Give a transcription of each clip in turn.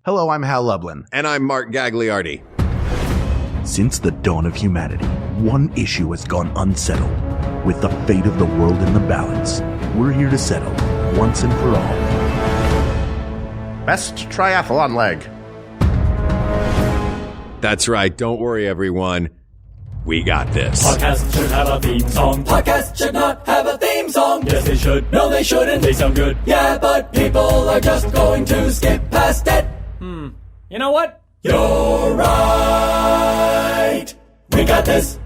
Hello, I'm Hal Lublin. And I'm Mark Gagliardi. Since the dawn of humanity, one issue has gone unsettled. With the fate of the world in the balance, we're here to settle, once and for all. Best triathlon leg. That's right. Don't worry, everyone. We got this. Podcast should have a theme song. Podcast should not have a theme song. Yes, they should. No, they shouldn't. They sound good. Yeah, but people are just going to skip past it. You know what? You're right. We got this.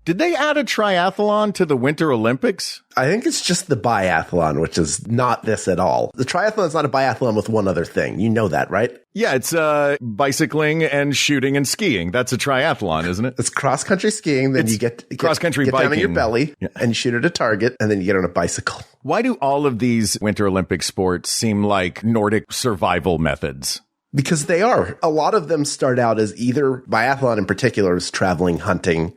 Did they add a triathlon to the Winter Olympics? I think it's just the biathlon, which is not this at all. The triathlon is not a biathlon with one other thing. You know that, right? Yeah, it's bicycling and shooting and skiing. That's a triathlon, isn't it? It's cross-country skiing, then you get cross-country get biking. down on your belly, and you shoot at a target, and then you get on a bicycle. Why do all of these Winter Olympic sports seem like Nordic survival methods? Because they are. A lot of them start out as either biathlon in particular is traveling, hunting,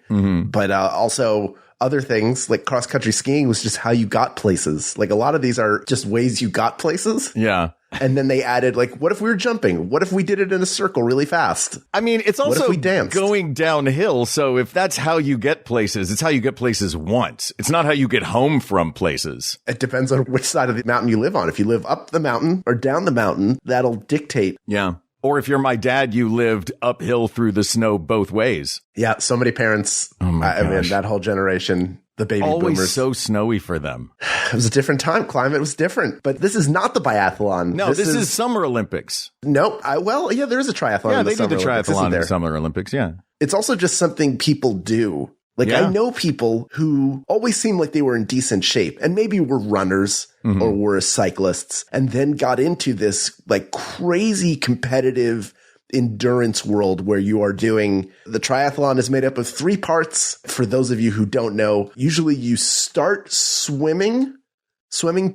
but also other things like cross-country skiing was just how you got places. Like a lot of these are just ways you got places. Yeah. And then they added like, what if we were jumping? What if we did it in a circle really fast? I mean, it's also what if we danced? Going downhill. So if that's how you get places, it's how you get places once. It's not how you get home from places. It depends on which side of the mountain you live on. If you live up the mountain or down the mountain, that'll dictate. Yeah. Or if you're my dad, you lived uphill through the snow both ways. Yeah. So many parents. Oh my gosh. I mean, that whole generation. The baby always boomers. So snowy for them. It was a different time. Climate was different. But this is not the biathlon. No, this is Summer Olympics. Nope. Yeah, there is a triathlon. Yeah, they do the triathlon in the Summer Olympics. Yeah. It's also just something people do. Like, I know people who always seem like they were in decent shape and maybe were runners or were cyclists and then got into this like crazy competitive endurance world where you are doing the triathlon is made up of 3 parts. For those of you who don't know, usually you start swimming,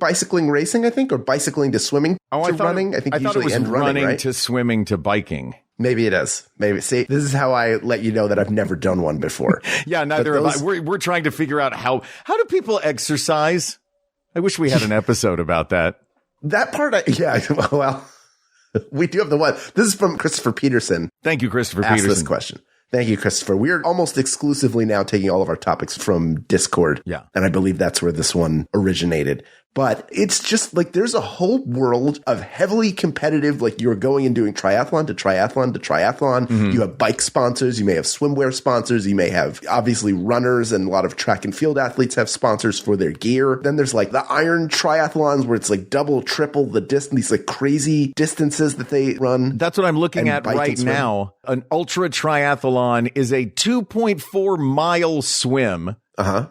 bicycling, racing, I think, or bicycling to swimming to running. I think I you thought it usually was end running, right? To swimming to biking. Maybe it is. Maybe. See, this is how I let you know that I've never done one before. Yeah, neither have I. We're trying to figure out how do people exercise? I wish we had an episode about that. That part, well, we do have the one. This is from Christopher Peterson. Thank you, Christopher Peterson. This question. Thank you, Christopher. We're almost exclusively now taking all of our topics from Discord. Yeah. And I believe that's where this one originated. But it's just like there's a whole world of heavily competitive, like you're going and doing triathlon to triathlon to triathlon. You have bike sponsors. You may have swimwear sponsors. You may have obviously runners, and a lot of track and field athletes have sponsors for their gear. Then there's like the iron triathlons where it's like double, triple the distance, these like crazy distances that they run. That's what I'm looking at right now. An ultra triathlon is a 2.4 mile swim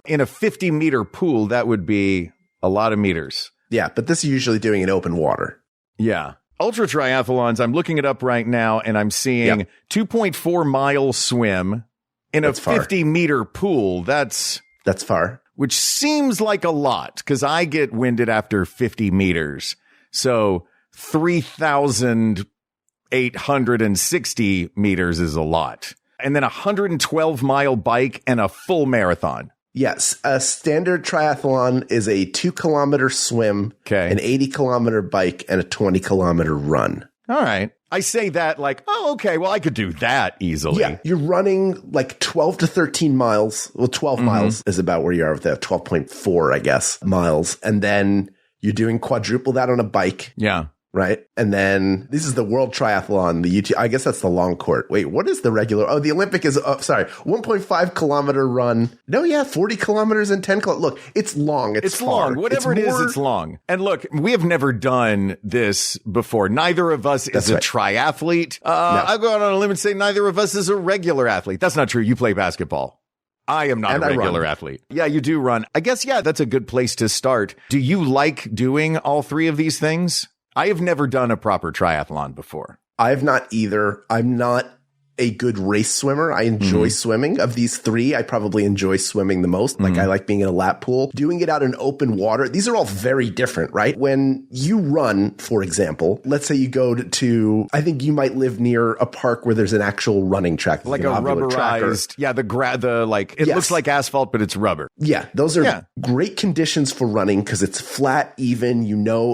in a 50 meter pool. That would be a lot of meters. Yeah, but this is usually doing in open water. Yeah. Ultra triathlons, I'm looking it up right now, and I'm seeing 2.4 mile swim in a 50 meter pool. That's far. Which seems like a lot, because I get winded after 50 meters. So 3,860 meters is a lot. And then a 112 mile bike and a full marathon. Yes, a standard triathlon is a 2-kilometer swim, an 80-kilometer bike, and a 20-kilometer run. All right. I say that like, oh, okay, well, I could do that easily. Yeah, you're running like 12 to 13 miles. Well, 12 miles is about where you are with that, 12.4, I guess, miles. And then you're doing quadruple that on a bike. Yeah. Right. And then this is the World Triathlon, the UT. I guess that's the long court. Wait, what is the regular? Oh, the Olympic is, 1.5 kilometer run. No, yeah, 40 kilometers and 10 kilometers. Look, it's long. It's far. Long. Whatever it's long. And look, we have never done this before. Neither of us is a triathlete. No. I'll go out on a limb and say neither of us is a regular athlete. That's not true. You play basketball. I am not a regular athlete. Yeah, you do run. I guess, yeah, that's a good place to start. Do you like doing all 3 of these things? I have never done a proper triathlon before. I have not either. I'm not a good race swimmer. I enjoy swimming. Of these three, I probably enjoy swimming the most. Like I like being in a lap pool. Doing it out in open water, these are all very different, right? When you run, for example, let's say you go to I think you might live near a park where there's an actual running track. Like a rubberized, it looks like asphalt, but it's rubber. Yeah, those are great conditions for running because it's flat, even,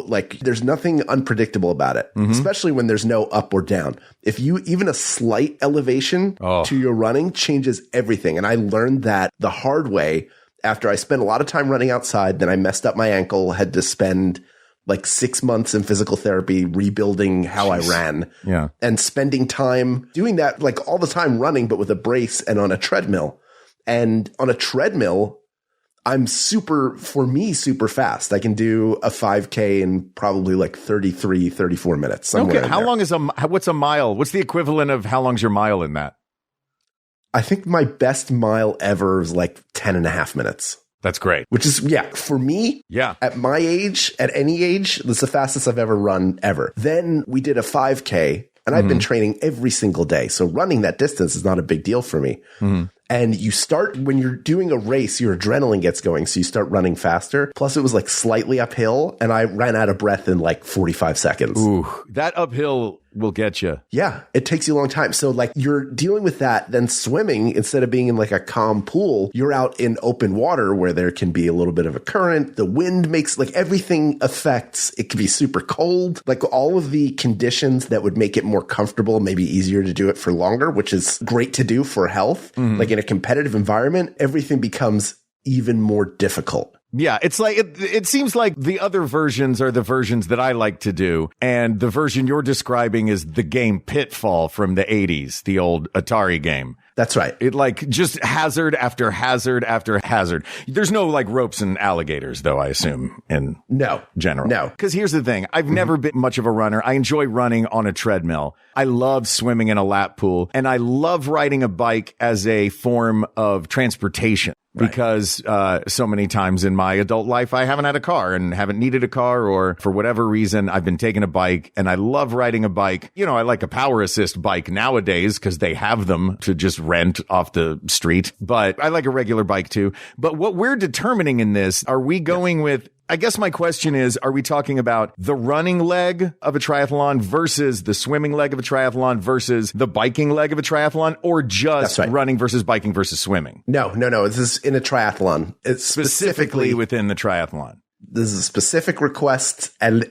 like there's nothing unpredictable about it, especially when there's no up or down. If you even a slight elevation to your running changes everything. And I learned that the hard way after I spent a lot of time running outside. Then I messed up my ankle, had to spend like 6 months in physical therapy rebuilding how I ran. Yeah. And spending time doing that, like all the time running, but with a brace and on a treadmill. And on a treadmill, I'm super fast. I can do a 5K in probably like 33, 34 minutes. Okay. What's a mile? What's the equivalent of how long's your mile in that? I think my best mile ever is like 10 and a half minutes. That's great. Which is, for me, at my age, at any age, that's the fastest I've ever run ever. Then we did a 5K and I've been training every single day. So running that distance is not a big deal for me. And you start, when you're doing a race, your adrenaline gets going. So you start running faster. Plus it was like slightly uphill and I ran out of breath in like 45 seconds. Ooh, that uphill will get you. Yeah, it takes you a long time. So like you're dealing with that, then swimming, instead of being in like a calm pool, you're out in open water where there can be a little bit of a current. The wind makes like everything affects. It can be super cold, like all of the conditions that would make it more comfortable, maybe easier to do it for longer, which is great to do for health. Like in a competitive environment, everything becomes even more difficult. Yeah, it's like it seems like the other versions are the versions that I like to do, and the version you're describing is the game Pitfall from the 80s, the old Atari game. That's right. It like just hazard after hazard after hazard. There's no like ropes and alligators, though, I assume, in general. No. Because here's the thing. I've never been much of a runner. I enjoy running on a treadmill. I love swimming in a lap pool, and I love riding a bike as a form of transportation. Right. Because so many times in my adult life, I haven't had a car and haven't needed a car, or for whatever reason, I've been taking a bike, and I love riding a bike. I like a power assist bike nowadays because they have them to just rent off the street. But I like a regular bike too. But what we're determining in this, are we going with, I guess my question is, are we talking about the running leg of a triathlon versus the swimming leg of a triathlon versus the biking leg of a triathlon, or just running versus biking versus swimming? No. This is in a triathlon. It's specifically within the triathlon. This is a specific request, and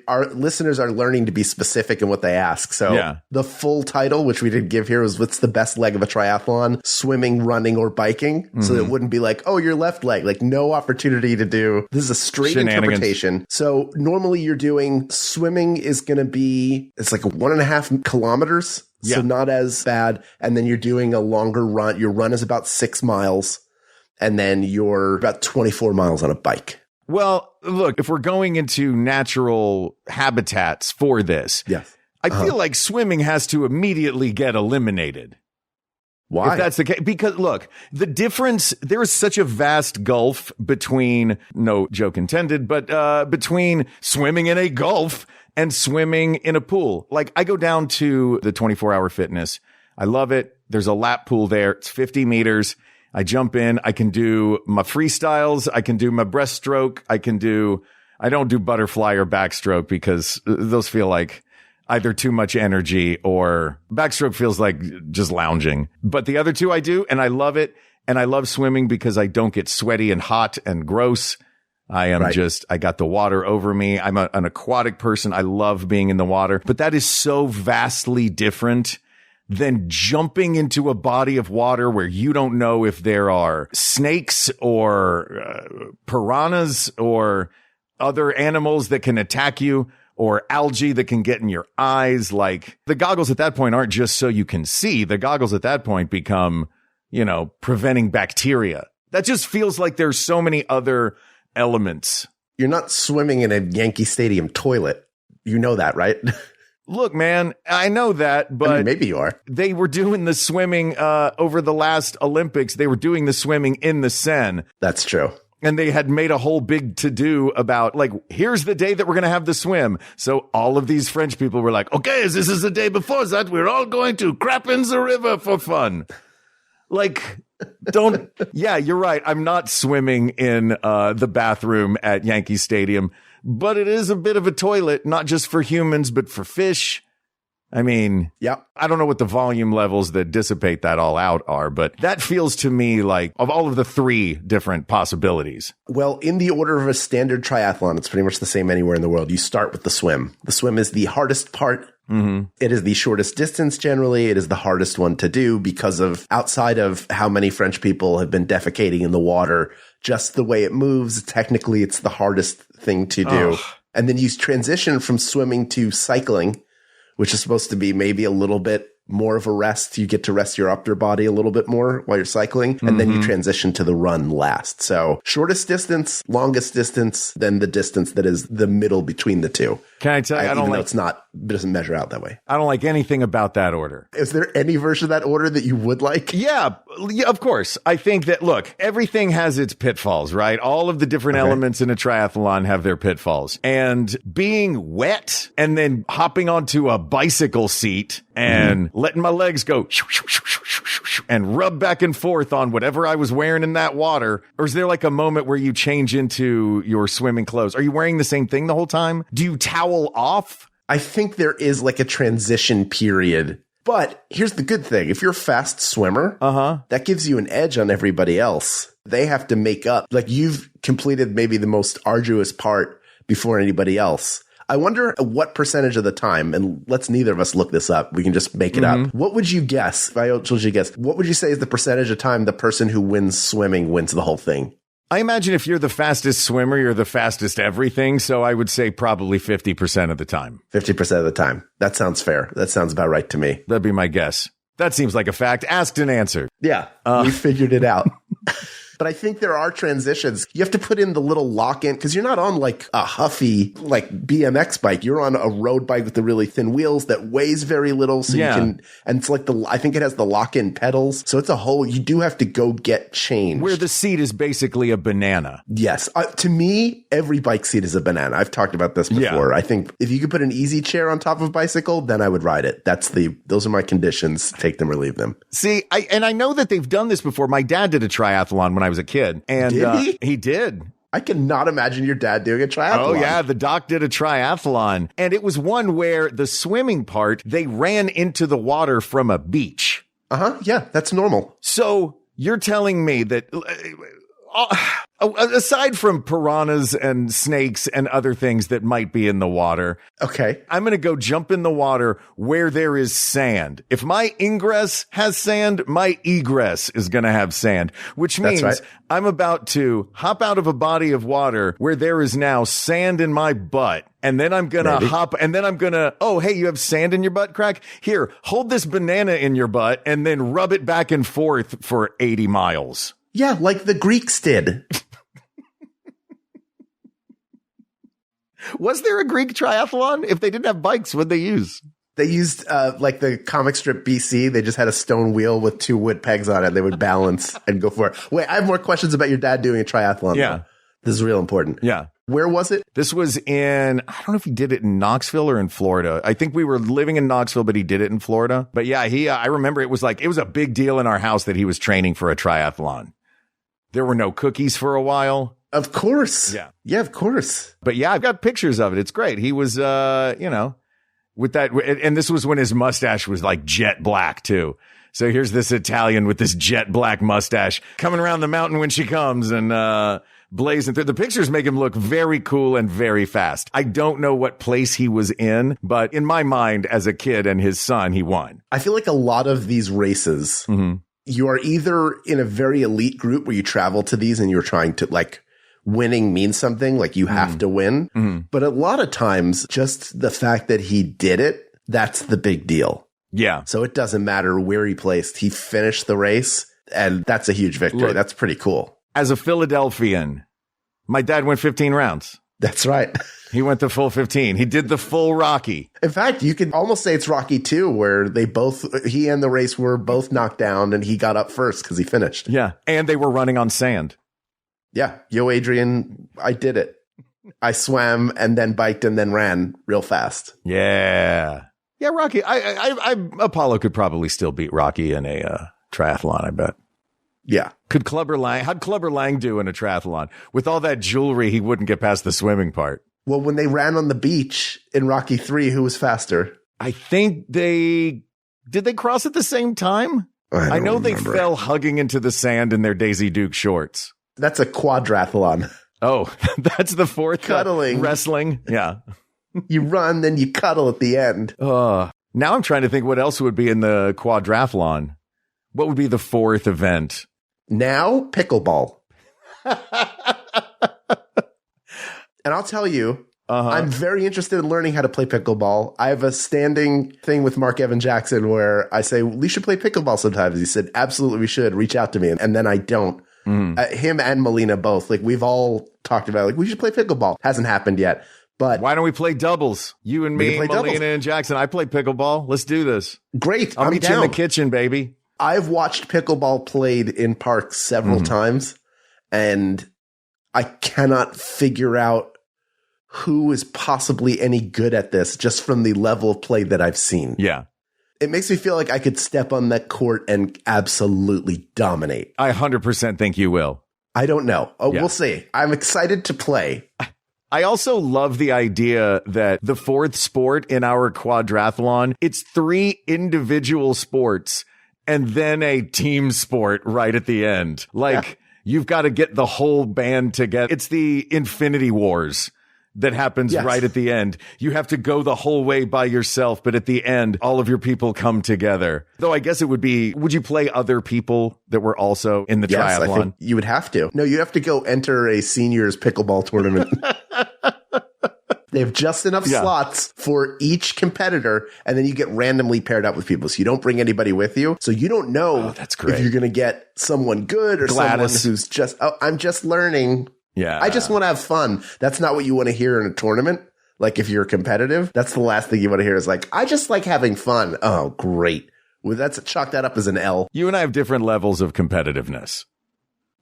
our listeners are learning to be specific in what they ask. So the full title, which we didn't give here, was what's the best leg of a triathlon? Swimming, running, or biking? So it wouldn't be like, oh, your left leg. Like no opportunity to do. This is a straight interpretation. So normally you're doing swimming is going to be, it's like 1.5 kilometers. So not as bad. And then you're doing a longer run. Your run is about 6 miles. And then you're about 24 miles on a bike. Well, look, if we're going into natural habitats for this, I feel like swimming has to immediately get eliminated. Why? If that's the case, because look, the difference, there is such a vast gulf between, no joke intended, but between swimming in a gulf and swimming in a pool. Like I go down to the 24-hour fitness. I love it. There's a lap pool there. It's 50 meters. I jump in. I can do my freestyles. I can do my breaststroke. I don't do butterfly or backstroke because those feel like either too much energy, or backstroke feels like just lounging. But the other two I do, and I love it. And I love swimming because I don't get sweaty and hot and gross. I am I got the water over me. I'm an aquatic person. I love being in the water, but that is so vastly different than jumping into a body of water where you don't know if there are snakes or piranhas or other animals that can attack you, or algae that can get in your eyes. Like the goggles at that point aren't just so you can see. The goggles at that point become, preventing bacteria. That just feels like there's so many other elements. You're not swimming in a Yankee Stadium toilet. You know that, right? Look, man, I know that, but I mean, maybe you are. They were doing the swimming over the last Olympics. They were doing the swimming in the Seine. That's true. And they had made a whole big to-do about, like, here's the day that we're going to have the swim. So all of these French people were like, okay, this is the day before that. We're all going to crap in the river for fun. Like, yeah, you're right. I'm not swimming in the bathroom at Yankee Stadium, but it is a bit of a toilet, not just for humans, but for fish. I mean, yeah, I don't know what the volume levels that dissipate that all out are, but that feels to me like of all of the 3 different possibilities. Well, in the order of a standard triathlon, it's pretty much the same anywhere in the world. You start with the swim. The swim is the hardest part. Mm-hmm. It is the shortest distance generally. It is the hardest one to do because of outside of how many French people have been defecating in the water, just the way it moves. Technically, it's the hardest thing to do. And then you transition from swimming to cycling, which is supposed to be maybe a little bit more of a rest. You get to rest your upper body a little bit more while you're cycling. And then you transition to the run last. So shortest distance, longest distance, then the distance that is the middle between the two. Can I tell you, even though it doesn't measure out that way. I don't like anything about that order. Is there any version of that order that you would like? Yeah, of course. I think that, look, everything has its pitfalls, right? All of the different elements in a triathlon have their pitfalls. And being wet and then hopping onto a bicycle seat and letting my legs go and rub back and forth on whatever I was wearing in that water. Or is there like a moment where you change into your swimming clothes? Are you wearing the same thing the whole time? Do you towel off? I think there is like a transition period. But here's the good thing. If you're a fast swimmer, that gives you an edge on everybody else. They have to make up. Like, you've completed maybe the most arduous part before anybody else. I wonder what percentage of the time, and let's neither of us look this up. We can just make it up. What would you guess? If I told you to guess, what would you say is the percentage of time the person who wins swimming wins the whole thing? I imagine if you're the fastest swimmer, you're the fastest everything. So I would say probably 50% of the time. 50% of the time. That sounds fair. That sounds about right to me. That'd be my guess. That seems like a fact. Asked and answered. Yeah, we figured it out. But I think there are transitions. You have to put in the little lock-in because you're not on like a huffy like BMX bike. You're on a road bike with the really thin wheels that weighs very little. So you can, and it's like I think it has the lock-in pedals. So it's a whole, you do have to go get changed. Where the seat is basically a banana. Yes. To me, every bike seat is a banana. I've talked about this before. I think if you could put an easy chair on top of a bicycle, then I would ride it. Those are my conditions. Take them or leave them. See, I know that they've done this before. My dad did a triathlon when I was a kid. And did he? He did. I cannot imagine your dad doing a triathlon. Oh, yeah. The doc did a triathlon. And it was one where the swimming part, they ran into the water from a beach. Yeah, that's normal. So you're telling me that aside from piranhas and snakes and other things that might be in the water, okay, I'm going to go jump in the water where there is sand. If my ingress has sand, my egress is going to have sand, which means I'm about to hop out of a body of water where there is now sand in my butt. And then I'm going to hop, and then I'm going to, oh, hey, you have sand in your butt crack? Here, hold this banana in your butt and then rub it back and forth for 80 miles. Yeah, like the Greeks did. Was there a Greek triathlon? If they didn't have bikes, what'd they use? They used like the comic strip BC. They just had a stone wheel with 2 wood pegs on it. They would balance and go for it. Wait, I have more questions about your dad doing a triathlon. Yeah. Though. This is real important. Yeah. Where was it? This was in, I don't know if he did it in Knoxville or in Florida. I think we were living in Knoxville, but he did it in Florida. But yeah, I remember it was a big deal in our house that he was training for a triathlon. There were no cookies for a while. Of course. Yeah. Yeah, of course. But yeah, I've got pictures of it. It's great. He was, with that. And this was when his mustache was like jet black too. So here's this Italian with this jet black mustache coming around the mountain when she comes and, blazing through. The pictures make him look very cool and very fast. I don't know what place he was in, but in my mind as a kid and his son, he won. I feel like a lot of these races, you are either in a very elite group where you travel to these and you're trying to like winning means something, like you have to win. But a lot of times just the fact that he did it, that's the big deal. Yeah. So it doesn't matter where he placed. He finished the race and that's a huge victory. Look, that's pretty cool. As a Philadelphian, my dad went 15 rounds. That's right. He went the full 15. He did the full Rocky. In fact, you could almost say it's Rocky 2, where he and the race were both knocked down and he got up first because he finished. Yeah. And they were running on sand. Yeah. Yo, Adrian, I did it. I swam and then biked and then ran real fast. Yeah. Yeah, Rocky. Apollo could probably still beat Rocky in a triathlon, I bet. Yeah. How'd Clubber Lang do in a triathlon? With all that jewelry, he wouldn't get past the swimming part. Well, when they ran on the beach in Rocky 3, who was faster? I think did they cross at the same time? I know they fell hugging into the sand in their Daisy Duke shorts. That's a quadrathlon. Oh, that's the fourth. Cuddling. Wrestling. Yeah. You run, then you cuddle at the end. Now I'm trying to think what else would be in the quadrathlon. What would be the fourth event? Now, pickleball. And I'll tell you, I'm very interested in learning how to play pickleball. I have a standing thing with Mark Evan Jackson where I say, we should play pickleball sometimes. He said, absolutely, we should. Reach out to me. And then I don't. Him and Melina both. Like, we've all talked about, like, we should play pickleball. Hasn't happened yet. But why don't we play doubles? You and me, Melina and Jackson. I play pickleball. Let's do this. Great. I'll meet you in the kitchen, baby. I've watched pickleball played in parks several times, and I cannot figure out who is possibly any good at this just from the level of play that I've seen. Yeah. It makes me feel like I could step on that court and absolutely dominate. I 100% think you will. I don't know. We'll see. I'm excited to play. I also love the idea that the fourth sport in our quadrathlon, it's 3 individual sports and then a team sport right at the end. Like, you've got to get the whole band together. It's the Infinity Wars that happens right at the end. You have to go the whole way by yourself, but at the end, all of your people come together. Though I guess it would you play other people that were also in the triathlon? I think you would have to. No, you have to go enter a seniors pickleball tournament. They have just enough slots for each competitor, and then you get randomly paired up with people. So you don't bring anybody with you. So you don't know if you're going to get someone good or someone who's just, I'm just learning. Yeah. I just want to have fun. That's not what you want to hear in a tournament. Like, if you're competitive, that's the last thing you want to hear is like, I just like having fun. Oh, great. Well, chalk that up as an L. You and I have different levels of competitiveness.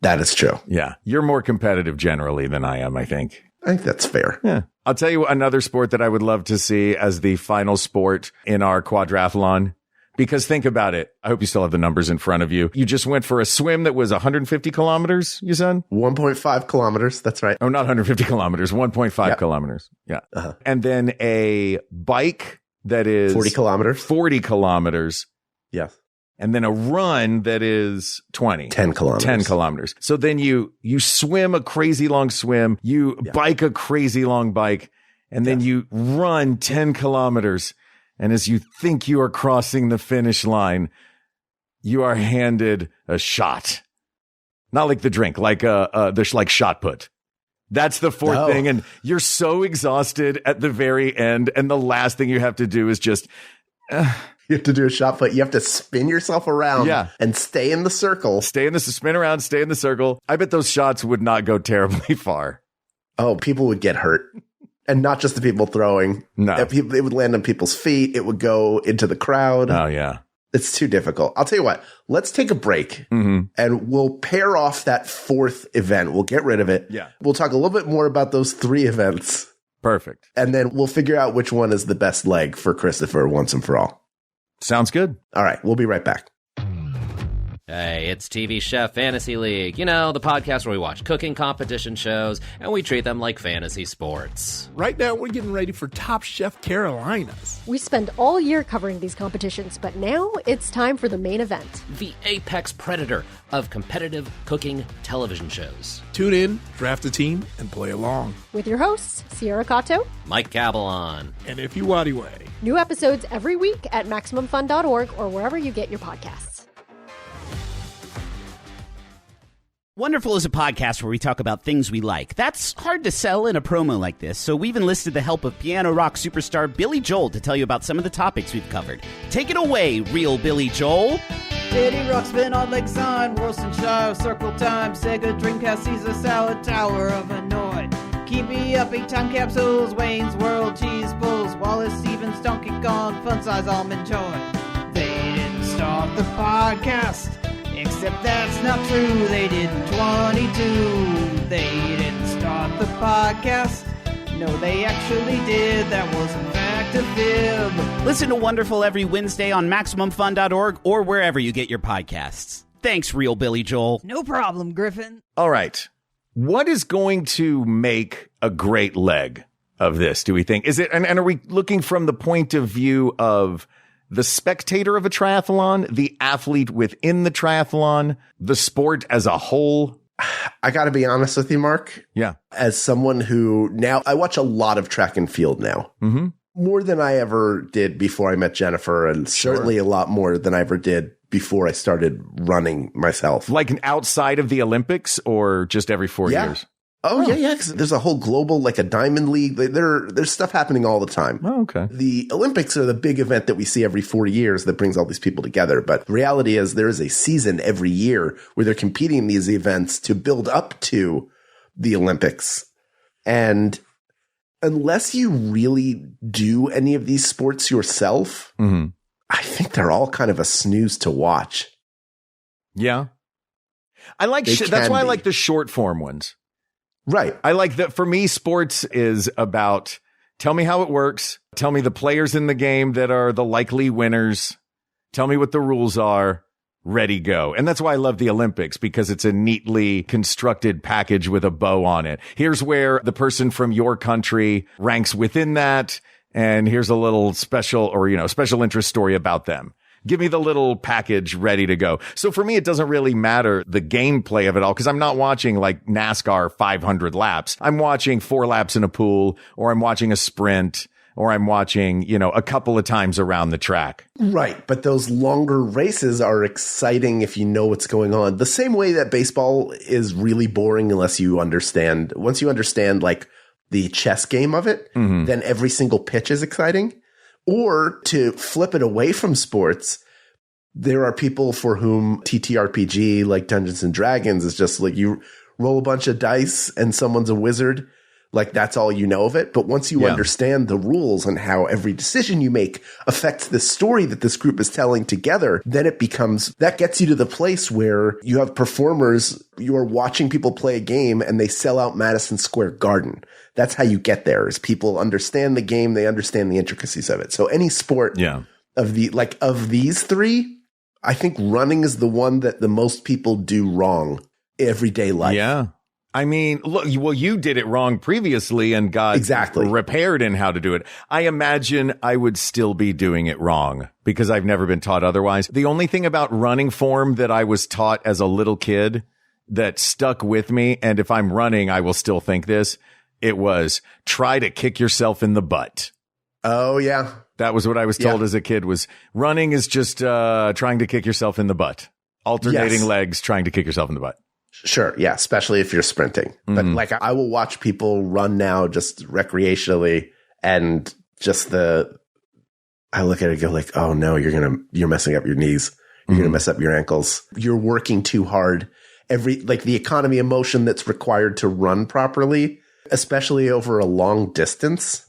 That is true. Yeah. You're more competitive generally than I am, I think. I think that's fair. Yeah. I'll tell you another sport that I would love to see as the final sport in our quadrathlon. Because think about it. I hope you still have the numbers in front of you. You just went for a swim that was 150 kilometers, you said? 1.5 kilometers. That's right. Oh, not 150 kilometers, 1.5 kilometers. Yeah. And then a bike that is 40 kilometers. 40 kilometers. Yes. And then a run that is 10 kilometers. 10 kilometers. So then you swim a crazy long swim, you bike a crazy long bike, and then you run 10 kilometers. And as you think you are crossing the finish line, you are handed a shot. Not like the drink, like like shot put. That's the fourth thing. And you're so exhausted at the very end. And the last thing you have to do is just... you have to do a shot put. You have to spin yourself around and stay in the circle. Spin around, stay in the circle. I bet those shots would not go terribly far. Oh, people would get hurt. And not just the people throwing. No. It would land on people's feet. It would go into the crowd. Oh, yeah. It's too difficult. I'll tell you what. Let's take a break and we'll pair off that fourth event. We'll get rid of it. Yeah. We'll talk a little bit more about those 3 events. Perfect. And then we'll figure out which one is the best leg for Christopher once and for all. Sounds good. All right. We'll be right back. Hey, it's TV Chef Fantasy League. You know, the podcast where we watch cooking competition shows and we treat them like fantasy sports. Right now, we're getting ready for Top Chef Carolinas. We spend all year covering these competitions, but now it's time for the main event. The apex predator of competitive cooking television shows. Tune in, draft a team, and play along. With your hosts, Sierra Cato, Mike Cabalon, and Ify Wadiway. New episodes every week at MaximumFun.org or wherever you get your podcasts. Wonderful is a podcast where we talk about things we like. That's hard to sell in a promo like this, so we've enlisted the help of piano rock superstar Billy Joel to tell you about some of the topics we've covered. Take it away, real Billy Joel. Diddy Rock spin on Lakeside, Worcestershire, Circle Time, Sega Dreamcast, Caesar Salad, Tower of Hanoi. Keep me up, 8 time capsules, Wayne's World, Cheese Bulls, Wallace Stevens, Donkey Kong, Fun Size Almond Joy. They didn't start the podcast. Except that's not true, they did 22. They didn't start the podcast. No, they actually did. That was in fact a fib. Listen to Wonderful every Wednesday on MaximumFun.org or wherever you get your podcasts. Thanks, Real Billy Joel. No problem, Griffin. All right. What is going to make a great leg of this, do we think? Is it, and are we looking from the point of view of the spectator of a triathlon, the athlete within the triathlon, the sport as a whole? I got to be honest with you, Mark. Yeah. As someone who now I watch a lot of track and field now, more than I ever did before I met Jennifer, and certainly a lot more than I ever did before I started running myself. Like outside of the Olympics or just every 4 years? Oh, yeah. 'Cause there's a whole global, like a diamond league. There's stuff happening all the time. Oh, okay. The Olympics are the big event that we see every 4 years that brings all these people together. But the reality is there is a season every year where they're competing in these events to build up to the Olympics. And unless you really do any of these sports yourself, I think they're all kind of a snooze to watch. Yeah. I like, that's why I like the short form ones. Right. I like that. For me, sports is about tell me how it works. Tell me the players in the game that are the likely winners. Tell me what the rules are. Ready, go. And that's why I love the Olympics, because it's a neatly constructed package with a bow on it. Here's where the person from your country ranks within that. And here's a little special or, special interest story about them. Give me the little package ready to go. So for me, it doesn't really matter the gameplay of it all, because I'm not watching like NASCAR 500 laps. I'm watching 4 laps in a pool, or I'm watching a sprint, or I'm watching, a couple of times around the track. Right. But those longer races are exciting if you know what's going on. The same way that baseball is really boring unless you understand. Once you understand like the chess game of it, then every single pitch is exciting. Or to flip it away from sports, there are people for whom TTRPG, like Dungeons and Dragons, is just like you roll a bunch of dice and someone's a wizard. Like that's all you know of it. But once you understand the rules and how every decision you make affects the story that this group is telling together, then it becomes, that gets you to the place where you have performers, you are watching people play a game and they sell out Madison Square Garden. That's how you get there, is people understand the game. They understand the intricacies of it. So any sport of these three, I think running is the one that the most people do wrong everyday life. Yeah. I mean, look, well, you did it wrong previously and got repaired in how to do it. I imagine I would still be doing it wrong because I've never been taught otherwise. The only thing about running form that I was taught as a little kid that stuck with me, and if I'm running, I will still think this, it was try to kick yourself in the butt. Oh, yeah. That was what I was told as a kid, was running is just trying to kick yourself in the butt. Alternating legs, trying to kick yourself in the butt. Sure. Yeah. Especially if you're sprinting. But like I will watch people run now just recreationally, and just I look at it and go like, oh no, you're messing up your knees. You're going to mess up your ankles. You're working too hard. The economy of motion that's required to run properly, especially over a long distance,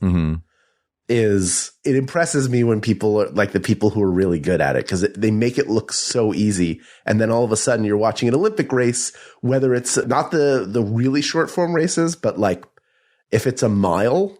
it impresses me when people are like the people who are really good at it, because they make it look so easy. And then all of a sudden you're watching an Olympic race, whether it's not the really short form races, but like if it's a mile,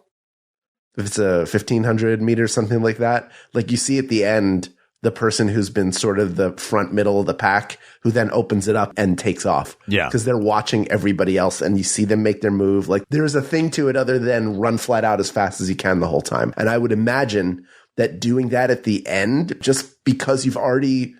if it's a 1,500 meters, something like that, like you see at the end, the person who's been sort of the front middle of the pack who then opens it up and takes off. Yeah. Because they're watching everybody else and you see them make their move. Like there's a thing to it other than run flat out as fast as you can the whole time. And I would imagine that doing that at the end, just because you've already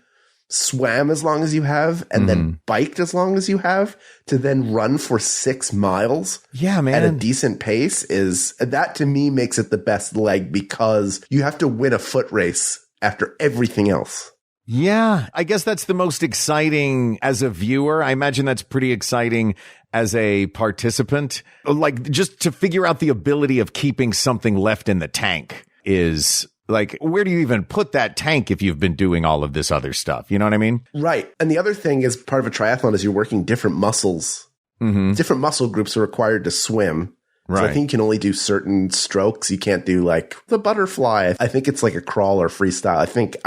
swam as long as you have and then biked as long as you have, to then run for 6 miles at a decent pace, is that to me makes it the best leg, because you have to win a foot race after everything else. Yeah, I guess that's the most exciting as a viewer. I imagine that's pretty exciting as a participant. Like just to figure out the ability of keeping something left in the tank is like, where do you even put that tank if you've been doing all of this other stuff? You know what I mean? Right. And the other thing is part of a triathlon is you're working different muscles. Different muscle groups are required to swim. Right. So I think you can only do certain strokes. You can't do like the butterfly. I think it's like a crawl or freestyle. I think.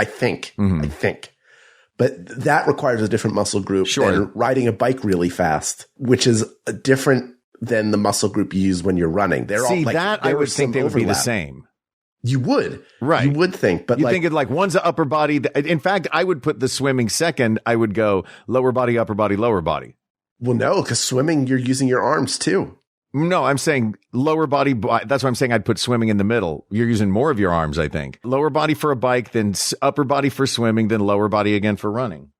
But that requires a different muscle group than riding a bike really fast, which is different than the muscle group you use when you're running. They're all like, that I would think they would be the same. You would. Right. You would think, but you think it like one's an upper body. In fact, I would put the swimming second. I would go lower body, upper body, lower body. Well, no, because swimming, you're using your arms too. No, I'm saying lower body. That's why I'm saying I'd put swimming in the middle. You're using more of your arms, I think. Lower body for a bike, then upper body for swimming, then lower body again for running.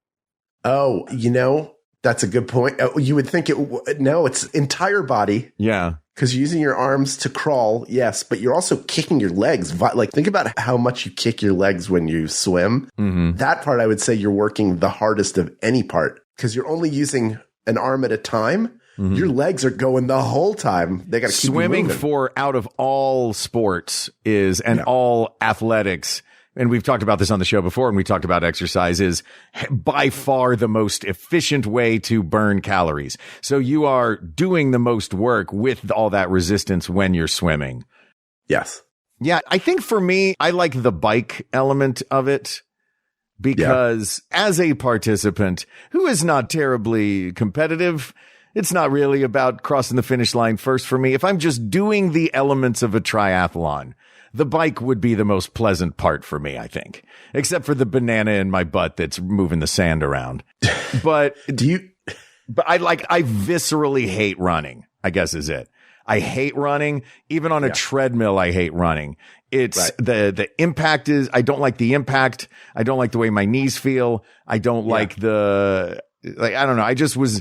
Oh, that's a good point. You would think it's entire body. Yeah. Because you're using your arms to crawl, yes, but you're also kicking your legs. Like, think about how much you kick your legs when you swim. Mm-hmm. That part, I would say you're working the hardest of any part because you're only using an arm at a time. Mm-hmm. Your legs are going the whole time. They got to keep swimming moving. For out of all sports all athletics. And we've talked about this on the show before, and we talked about exercise is by far the most efficient way to burn calories. So you are doing the most work with all that resistance when you're swimming. Yes. Yeah. I think for me, I like the bike element of it because as a participant who is not terribly competitive, it's not really about crossing the finish line first for me. If I'm just doing the elements of a triathlon, the bike would be the most pleasant part for me, I think, except for the banana in my butt that's moving the sand around. But I viscerally hate running, I guess is it. I hate running. Even on a treadmill, I hate running. It's the impact I don't like the impact. I don't like the way my knees feel. I don't like I don't know.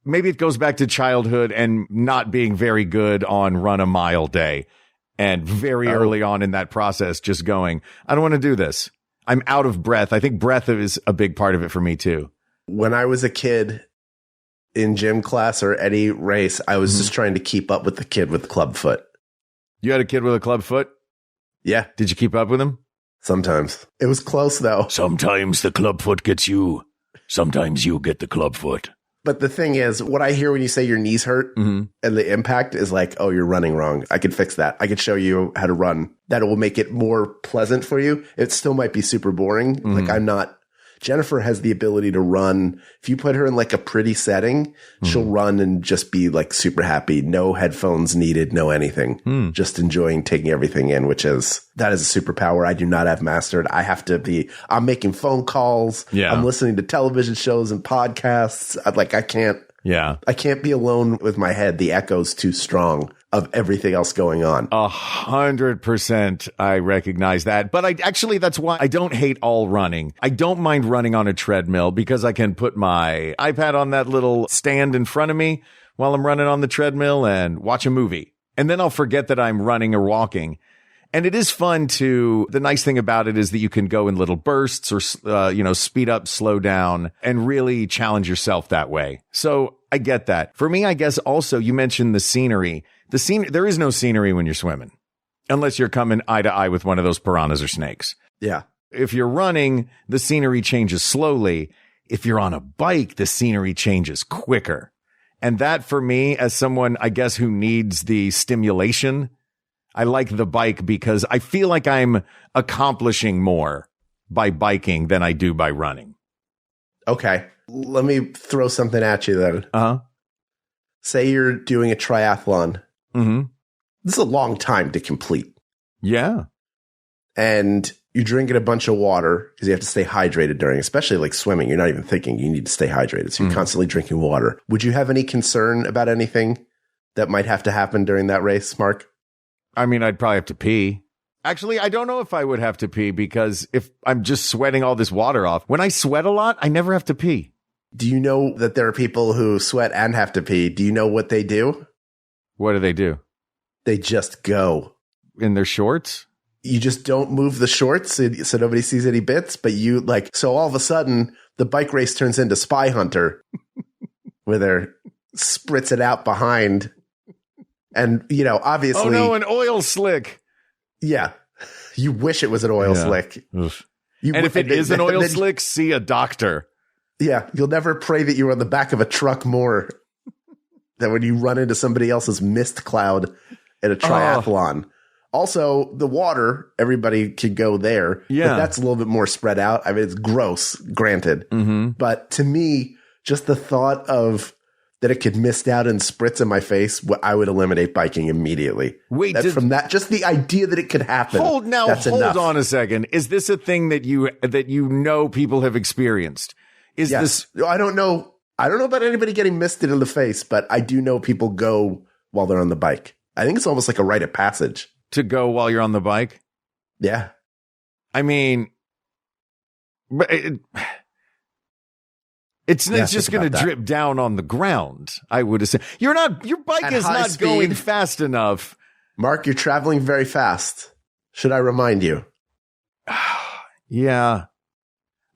Maybe it goes back to childhood and not being very good on run a mile day. And very early on in that process, just going, I don't want to do this. I'm out of breath. I think breath is a big part of it for me too. When I was a kid in gym class or any race, I was just trying to keep up with the kid with the club foot. You had a kid with a club foot? Yeah. Did you keep up with him? Sometimes. It was close though. Sometimes the club foot gets you. Sometimes you get the club foot. But the thing is, what I hear when you say your knees hurt and the impact is like, oh, you're running wrong. I could fix that. I could show you how to run. That will make it more pleasant for you. It still might be super boring. Like Jennifer has the ability to run. If you put her in like a pretty setting, she'll run and just be like super happy. No headphones needed, no anything. Just enjoying taking everything in, that is a superpower I do not have mastered. I'm making phone calls. Yeah. I'm listening to television shows and podcasts. I can't be alone with my head. The echo's too strong of everything else going on. 100%. I recognize that. But that's why I don't hate all running. I don't mind running on a treadmill because I can put my iPad on that little stand in front of me while I'm running on the treadmill and watch a movie. And then I'll forget that I'm running or walking. And it is fun the nice thing about it is that you can go in little bursts or, speed up, slow down and really challenge yourself that way. So I get that. For me, I guess also you mentioned the scenery. There is no scenery when you're swimming unless you're coming eye to eye with one of those piranhas or snakes. Yeah. If you're running, the scenery changes slowly. If you're on a bike, the scenery changes quicker. And that for me, as someone, I guess, who needs the stimulation, I like the bike because I feel like I'm accomplishing more by biking than I do by running. Okay. Let me throw something at you then. Uh-huh. Say you're doing a triathlon. Mm-hmm. This is a long time to complete. Yeah. And you're drinking a bunch of water because you have to stay hydrated during, especially like swimming. You're not even thinking you need to stay hydrated. So you're constantly drinking water. Would you have any concern about anything that might have to happen during that race, Mark? I mean, I'd probably have to pee. Actually, I don't know if I would have to pee because if I'm just sweating all this water off, when I sweat a lot, I never have to pee. Do you know that there are people who sweat and have to pee? Do you know what they do? What do? They just go. In their shorts? You just don't move the shorts so nobody sees any bits, but so all of a sudden the bike race turns into Spy Hunter where they're spritz it out behind. And, obviously. Oh, no, an oil slick. Yeah. You wish it was an oil slick. And if it is an oil slick, see a doctor. Yeah. You'll never pray that you were on the back of a truck more than when you run into somebody else's mist cloud at a triathlon. Also, the water, everybody could go there. Yeah. But that's a little bit more spread out. I mean, it's gross, granted. Mm-hmm. But to me, just the thought of that it could mist out and spritz in my face, I would eliminate biking immediately. Wait, from that, just the idea that it could happen. Hold on a second. Is this a thing that you know people have experienced? This? I don't know. I don't know about anybody getting misted in the face, but I do know people go while they're on the bike. I think it's almost like a rite of passage. To go while you're on the bike? Yeah. I mean, but it's just going to drip down on the ground, I would assume. Your bike is not going fast enough. Mark, you're traveling very fast. Should I remind you? Yeah.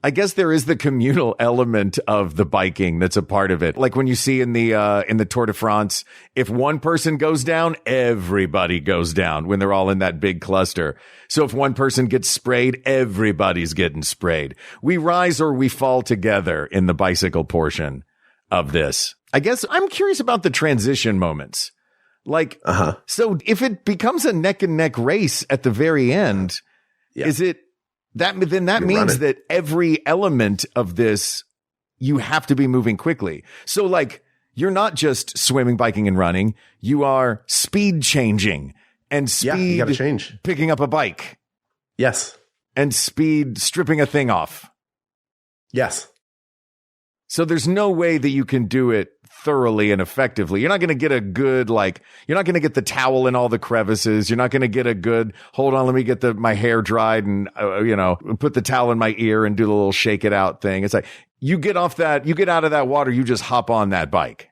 I guess there is the communal element of the biking that's a part of it. Like when you see in the Tour de France, if one person goes down, everybody goes down when they're all in that big cluster. So if one person gets sprayed, everybody's getting sprayed. We rise or we fall together in the bicycle portion of this. I guess I'm curious about the transition moments. Like, so if it becomes a neck and neck race at the very end, is it, that means running. That every element of this, you have to be moving quickly. So like, you're not just swimming, biking, and running. You are speed changing and speed you gotta change. Picking up a bike. Yes. And speed stripping a thing off. Yes. So there's no way that you can do it thoroughly and effectively. You're not going to get a good, you're not going to get the towel in all the crevices. You're not going to get a good, hold on, let me get my hair dried and, put the towel in my ear and do the little shake it out thing. It's like, you get out of that water, you just hop on that bike.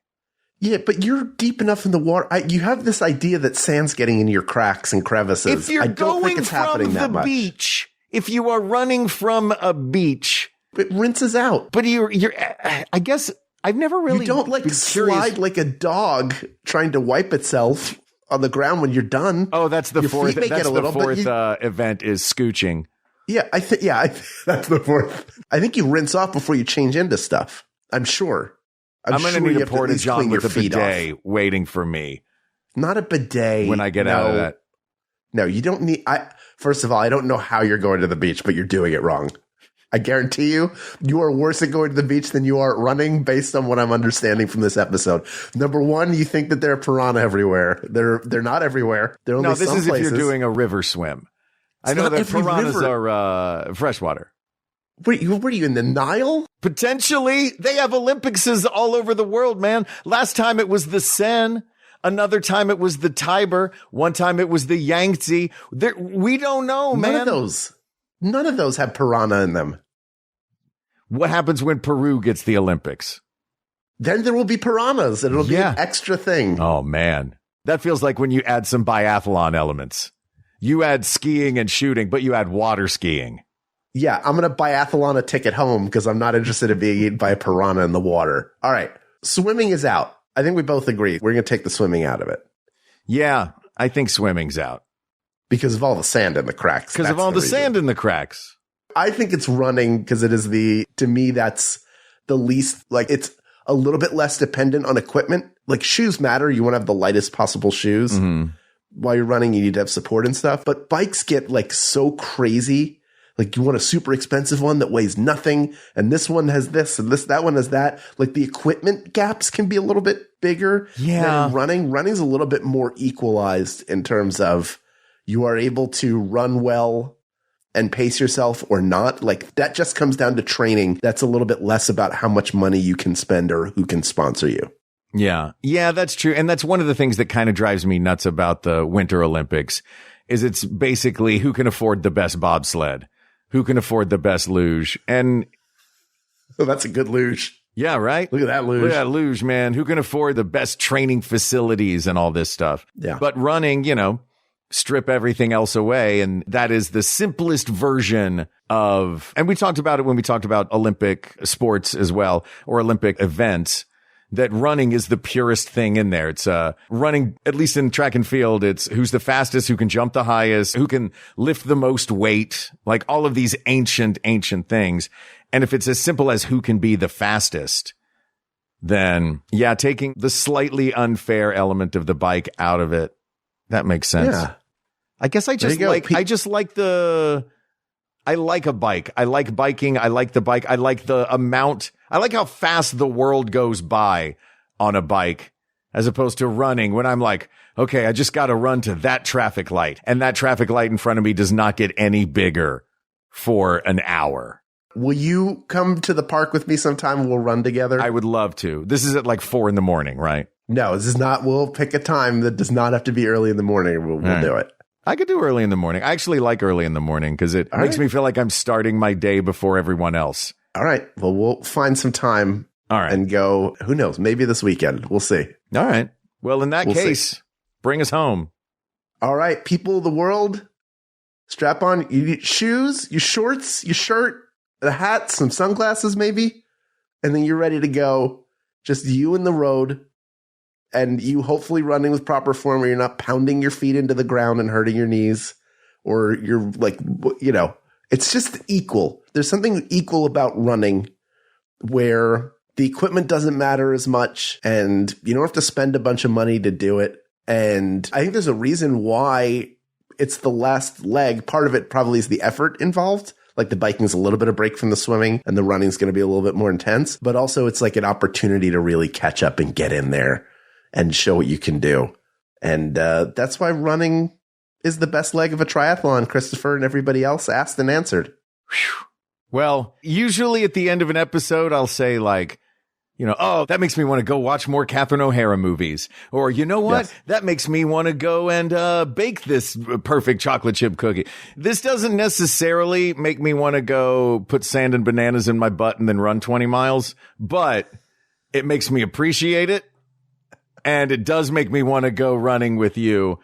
Yeah, but you're deep enough in the water. You have this idea that sand's getting into your cracks and crevices. If you're going from the beach, if you are running from a beach, it rinses out. But I guess I've never really. You don't slide like a dog trying to wipe itself on the ground when you're done. Oh, that's the fourth. That's the fourth event is scooching. Yeah, that's the fourth. I think you rinse off before you change into stuff. I'm sure. I'm going to need a porta-john with a bidet waiting for me. Not a bidet. When I get out of that. No, you don't need. First of all, I don't know how you're going to the beach, but you're doing it wrong. I guarantee you are worse at going to the beach than you are at running based on what I'm understanding from this episode. Number one, you think that there are piranha everywhere. They're not everywhere. They're only this some is places. if you're doing a river swim. I know that piranhas are freshwater. Wait, what are you, in the Nile? Potentially. They have Olympicses all over the world, man. Last time it was the Seine. Another time it was the Tiber. One time it was the Yangtze. We don't know, man. None of those have piranha in them. What happens when Peru gets the Olympics? Then there will be piranhas. It'll be an extra thing. Oh, man. That feels like when you add some biathlon elements. You add skiing and shooting, but you add water skiing. Yeah, I'm going to biathlon a ticket home because I'm not interested in being eaten by a piranha in the water. All right. Swimming is out. I think we both agree. We're going to take the swimming out of it. Yeah, I think swimming's out. Because of all the sand in the cracks. Because of all the sand in the cracks. I think it's running because it is to me, that's the least, it's a little bit less dependent on equipment. Like shoes matter. You want to have the lightest possible shoes. Mm-hmm. While you're running, you need to have support and stuff. But bikes get so crazy. Like you want a super expensive one that weighs nothing. And this one has this and that one has that. Like the equipment gaps can be a little bit bigger. Yeah. Than running. Running's a little bit more equalized in terms of you are able to run well and pace yourself or not. Like that just comes down to training. That's a little bit less about how much money you can spend or who can sponsor you. Yeah. Yeah, that's true. And that's one of the things that kind of drives me nuts about the Winter Olympics is it's basically who can afford the best bobsled, who can afford the best luge. And that's a good luge. Yeah, right? Look at that luge. Look at that luge, man. Who can afford the best training facilities and all this stuff? Yeah. But running, strip everything else away. And that is the simplest version of, and we talked about it when we talked about Olympic sports as well, or Olympic events, that running is the purest thing in there. It's running, at least in track and field, it's who's the fastest, who can jump the highest, who can lift the most weight, like all of these ancient things. And if it's as simple as who can be the fastest, then yeah, taking the slightly unfair element of the bike out of it, that makes sense. Yeah. I guess I just like I like a bike. I like biking. I like the bike. I like the amount. I like how fast the world goes by on a bike as opposed to running when I'm like, okay, I just got to run to that traffic light. And that traffic light in front of me does not get any bigger for an hour. Will you come to the park with me sometime and we'll run together? I would love to. This is at like 4 a.m, right? No, this is not. We'll pick a time that does not have to be early in the morning. We'll do it. I could do early in the morning. I actually like early in the morning because it makes me feel like I'm starting my day before everyone else. All right. Well, we'll find some time and go, who knows, maybe this weekend. We'll see. All right. Well, in that case, bring us home. All right. People of the world, strap on your shoes, your shorts, your shirt, a hat, some sunglasses maybe, and then you're ready to go. Just you and the road. And you hopefully running with proper form where you're not pounding your feet into the ground and hurting your knees, or you're like, it's just equal. There's something equal about running where the equipment doesn't matter as much and you don't have to spend a bunch of money to do it. And I think there's a reason why it's the last leg. Part of it probably is the effort involved. Like the biking is a little bit of break from the swimming and the running is going to be a little bit more intense, but also it's like an opportunity to really catch up and get in there and show what you can do. And that's why running is the best leg of a triathlon, Christopher, and everybody else asked and answered. Whew. Well, usually at the end of an episode, I'll say like, oh, that makes me want to go watch more Catherine O'Hara movies. Or, you know what? Yes. That makes me want to go and bake this perfect chocolate chip cookie. This doesn't necessarily make me want to go put sand and bananas in my butt and then run 20 miles, but it makes me appreciate it. And it does make me want to go running with you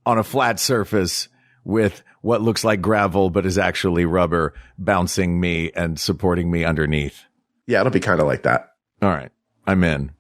on a flat surface with what looks like gravel, but is actually rubber bouncing me and supporting me underneath. Yeah, it'll be kind of like that. All right. I'm in.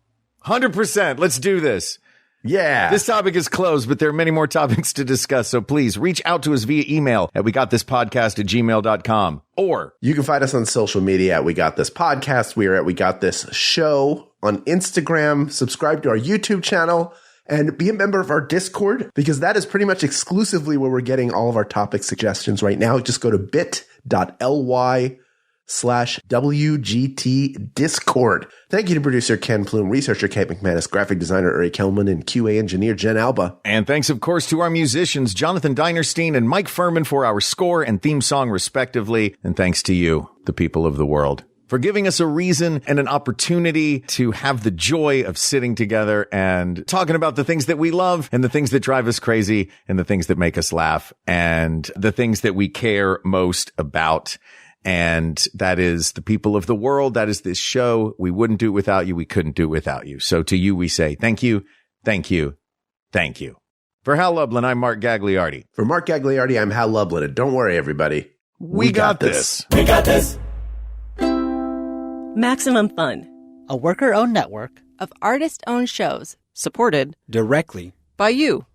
100%. Let's do this. Yeah. This topic is closed, but there are many more topics to discuss. So please reach out to us via email at wegotThisPodcast@gmail.com. Or you can find us on social media at We Got This Podcast. We are at We Got This Show on Instagram. Subscribe to our YouTube channel and be a member of our Discord, because that is pretty much exclusively where we're getting all of our topic suggestions right now. Just go to bit.ly/WGT Discord. Thank you to producer Ken Plume, researcher Kate McManus, graphic designer Eric Hellman, and QA engineer Jen Alba. And thanks, of course, to our musicians, Jonathan Dinerstein and Mike Furman, for our score and theme song, respectively. And thanks to you, the people of the world, for giving us a reason and an opportunity to have the joy of sitting together and talking about the things that we love and the things that drive us crazy and the things that make us laugh and the things that we care most about. And that is the people of the world. That is this show. We wouldn't do it without you. We couldn't do it without you. So to you, we say thank you, thank you, thank you. For Hal Lublin, I'm Mark Gagliardi. For Mark Gagliardi, I'm Hal Lublin. And don't worry, everybody. We got this. We got this. Maximum Fun, a worker-owned network of artist-owned shows supported directly by you.